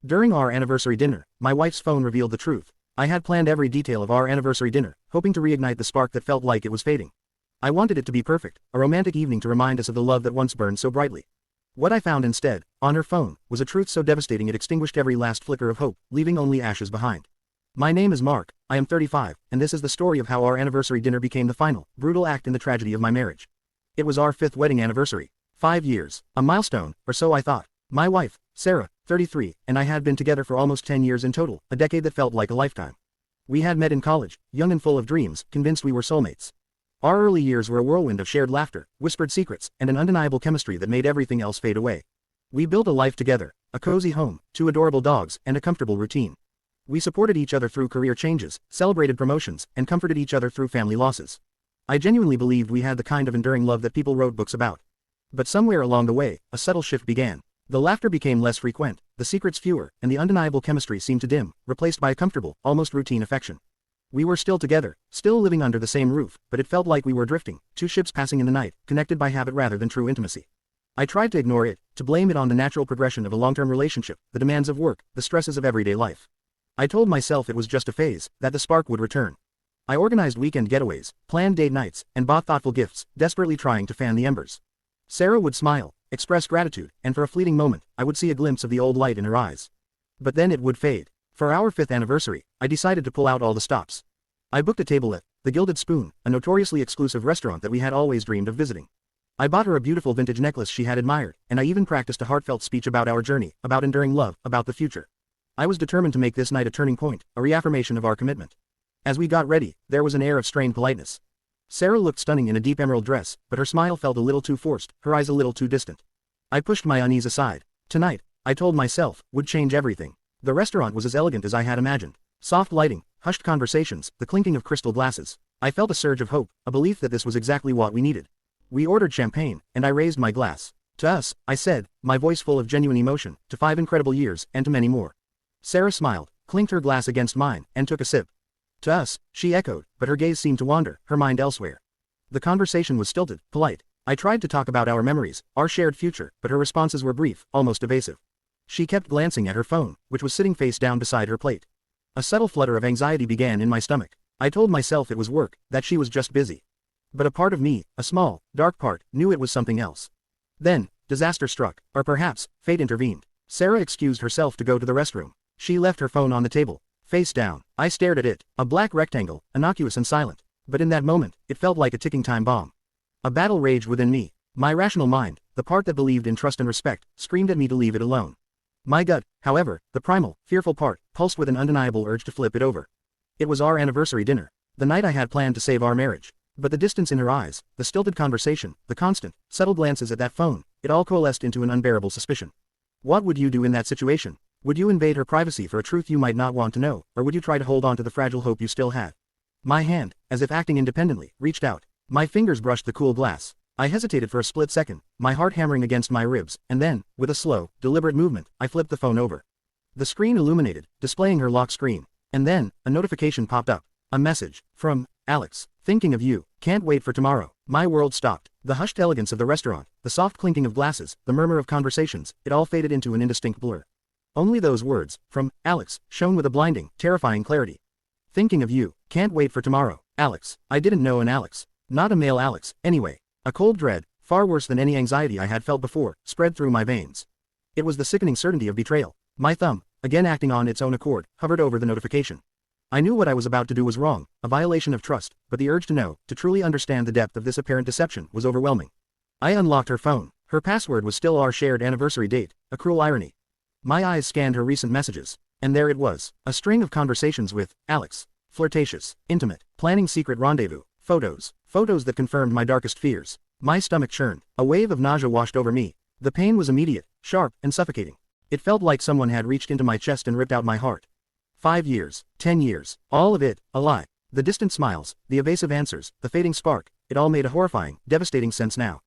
During our anniversary dinner, my wife's phone revealed the truth. I had planned every detail of our anniversary dinner, hoping to reignite the spark that felt like it was fading. I wanted it to be perfect, a romantic evening to remind us of the love that once burned so brightly. What I found instead, on her phone, was a truth so devastating it extinguished every last flicker of hope, leaving only ashes behind. My name is Mark, I am 35, and this is the story of how our anniversary dinner became the final, brutal act in the tragedy of my marriage. It was our 5th wedding anniversary. 5 years, a milestone, or so I thought. My wife, Sarah, 33, and I had been together for almost 10 years in total, a decade that felt like a lifetime. We had met in college, young and full of dreams, convinced we were soulmates. Our early years were a whirlwind of shared laughter, whispered secrets, and an undeniable chemistry that made everything else fade away. We built a life together, a cozy home, 2 adorable dogs, and a comfortable routine. We supported each other through career changes, celebrated promotions, and comforted each other through family losses. I genuinely believed we had the kind of enduring love that people wrote books about. But somewhere along the way, a subtle shift began. The laughter became less frequent, the secrets fewer, and the undeniable chemistry seemed to dim, replaced by a comfortable, almost routine affection. We were still together, still living under the same roof, but it felt like we were drifting, 2 ships passing in the night, connected by habit rather than true intimacy. I tried to ignore it, to blame it on the natural progression of a long-term relationship, the demands of work, the stresses of everyday life. I told myself it was just a phase, that the spark would return. I organized weekend getaways, planned date nights, and bought thoughtful gifts, desperately trying to fan the embers. Sarah would smile, express gratitude, and for a fleeting moment, I would see a glimpse of the old light in her eyes. But then it would fade. For our 5th anniversary, I decided to pull out all the stops. I booked a table at the Gilded Spoon, a notoriously exclusive restaurant that we had always dreamed of visiting. I bought her a beautiful vintage necklace she had admired, and I even practiced a heartfelt speech about our journey, about enduring love, about the future. I was determined to make this night a turning point, a reaffirmation of our commitment. As we got ready, there was an air of strained politeness. Sarah looked stunning in a deep emerald dress, but her smile felt a little too forced, her eyes a little too distant. I pushed my unease aside. Tonight, I told myself, would change everything. The restaurant was as elegant as I had imagined. Soft lighting, hushed conversations, the clinking of crystal glasses. I felt a surge of hope, a belief that this was exactly what we needed. We ordered champagne, and I raised my glass. To us, I said, my voice full of genuine emotion, to 5 incredible years, and to many more. Sarah smiled, clinked her glass against mine, and took a sip. To us, she echoed, but her gaze seemed to wander, her mind elsewhere. The conversation was stilted, polite. I tried to talk about our memories, our shared future, but her responses were brief, almost evasive. She kept glancing at her phone, which was sitting face down beside her plate. A subtle flutter of anxiety began in my stomach. I told myself it was work, that she was just busy. But a part of me, a small, dark part, knew it was something else. Then, disaster struck, or perhaps, fate intervened. Sarah excused herself to go to the restroom. She left her phone on the table, face down. I stared at it, a black rectangle, innocuous and silent. But in that moment, it felt like a ticking time bomb. A battle raged within me. My rational mind, the part that believed in trust and respect, screamed at me to leave it alone. My gut, however, the primal, fearful part, pulsed with an undeniable urge to flip it over. It was our anniversary dinner, the night I had planned to save our marriage. But the distance in her eyes, the stilted conversation, the constant, subtle glances at that phone, it all coalesced into an unbearable suspicion. What would you do in that situation? Would you invade her privacy for a truth you might not want to know, or would you try to hold on to the fragile hope you still had? My hand, as if acting independently, reached out. My fingers brushed the cool glass. I hesitated for a split second, my heart hammering against my ribs, and then, with a slow, deliberate movement, I flipped the phone over. The screen illuminated, displaying her lock screen. And then, a notification popped up. A message. From Alex. Thinking of you. Can't wait for tomorrow. My world stopped. The hushed elegance of the restaurant, the soft clinking of glasses, the murmur of conversations, it all faded into an indistinct blur. Only those words, from Alex, shone with a blinding, terrifying clarity. Thinking of you. Can't wait for tomorrow. Alex. I didn't know an Alex. Not a male Alex, anyway. A cold dread, far worse than any anxiety I had felt before, spread through my veins. It was the sickening certainty of betrayal. My thumb, again acting on its own accord, hovered over the notification. I knew what I was about to do was wrong, a violation of trust, but the urge to know, to truly understand the depth of this apparent deception, was overwhelming. I unlocked her phone. Her password was still our shared anniversary date, a cruel irony. My eyes scanned her recent messages, and there it was, a string of conversations with Alex. Flirtatious, intimate, planning secret rendezvous, photos that confirmed my darkest fears. My stomach churned, a wave of nausea washed over me. The pain was immediate, sharp, and suffocating. It felt like someone had reached into my chest and ripped out my heart. 5 years, 10 years, all of it, a lie. The distant smiles, the evasive answers, the fading spark, it all made a horrifying, devastating sense now.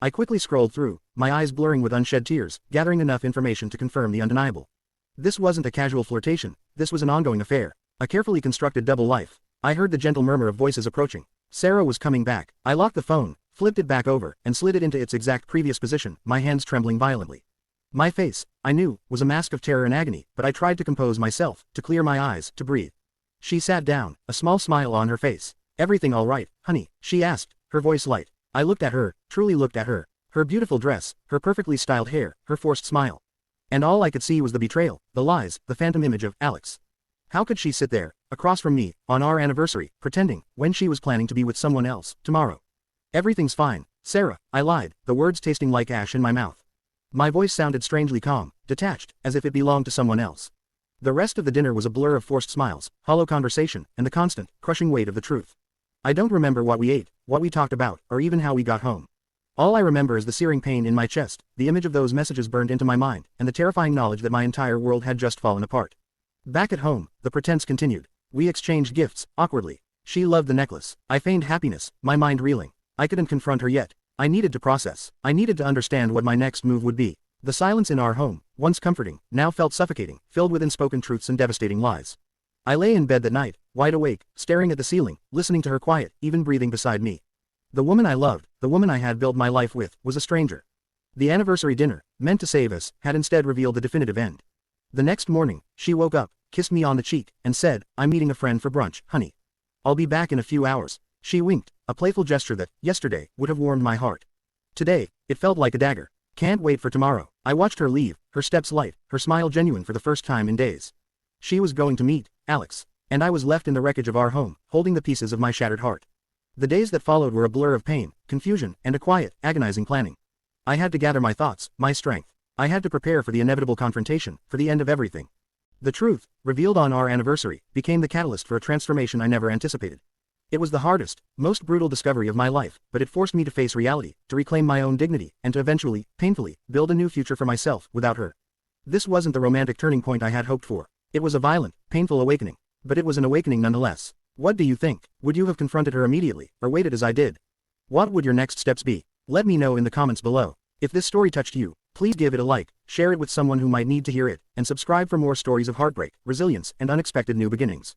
I quickly scrolled through, my eyes blurring with unshed tears, gathering enough information to confirm the undeniable. This wasn't a casual flirtation, this was an ongoing affair, a carefully constructed double life. I heard the gentle murmur of voices approaching. Sarah was coming back. I locked the phone, flipped it back over, and slid it into its exact previous position, my hands trembling violently. My face, I knew, was a mask of terror and agony, but I tried to compose myself, to clear my eyes, to breathe. She sat down, a small smile on her face. "Everything all right, honey?" she asked, her voice light. I looked at her, truly looked at her. Her beautiful dress, her perfectly styled hair, her forced smile. And all I could see was the betrayal, the lies, the phantom image of Alex. How could she sit there, across from me, on our anniversary, pretending, when she was planning to be with someone else, tomorrow? "Everything's fine, Sarah," I lied, the words tasting like ash in my mouth. My voice sounded strangely calm, detached, as if it belonged to someone else. The rest of the dinner was a blur of forced smiles, hollow conversation, and the constant, crushing weight of the truth. I don't remember what we ate, what we talked about, or even how we got home. All I remember is the searing pain in my chest, the image of those messages burned into my mind, and the terrifying knowledge that my entire world had just fallen apart. Back at home, the pretense continued. We exchanged gifts, awkwardly. She loved the necklace. I feigned happiness, my mind reeling. I couldn't confront her yet. I needed to process. I needed to understand what my next move would be. The silence in our home, once comforting, now felt suffocating, filled with unspoken truths and devastating lies. I lay in bed that night, wide awake, staring at the ceiling, listening to her quiet, even breathing beside me. The woman I loved, the woman I had built my life with, was a stranger. The anniversary dinner, meant to save us, had instead revealed the definitive end. The next morning, she woke up, kissed me on the cheek, and said, "I'm meeting a friend for brunch, honey. I'll be back in a few hours." She winked, a playful gesture that, yesterday, would have warmed my heart. Today, it felt like a dagger. Can't wait for tomorrow. I watched her leave, her steps light, her smile genuine for the first time in days. She was going to meet Alex, and I was left in the wreckage of our home, holding the pieces of my shattered heart. The days that followed were a blur of pain, confusion, and a quiet, agonizing planning. I had to gather my thoughts, my strength. I had to prepare for the inevitable confrontation, for the end of everything. The truth, revealed on our anniversary, became the catalyst for a transformation I never anticipated. It was the hardest, most brutal discovery of my life, but it forced me to face reality, to reclaim my own dignity, and to eventually, painfully, build a new future for myself, without her. This wasn't the romantic turning point I had hoped for. It was a violent, painful awakening. But it was an awakening nonetheless. What do you think? Would you have confronted her immediately, or waited as I did? What would your next steps be? Let me know in the comments below. If this story touched you, please give it a like, share it with someone who might need to hear it, and subscribe for more stories of heartbreak, resilience, and unexpected new beginnings.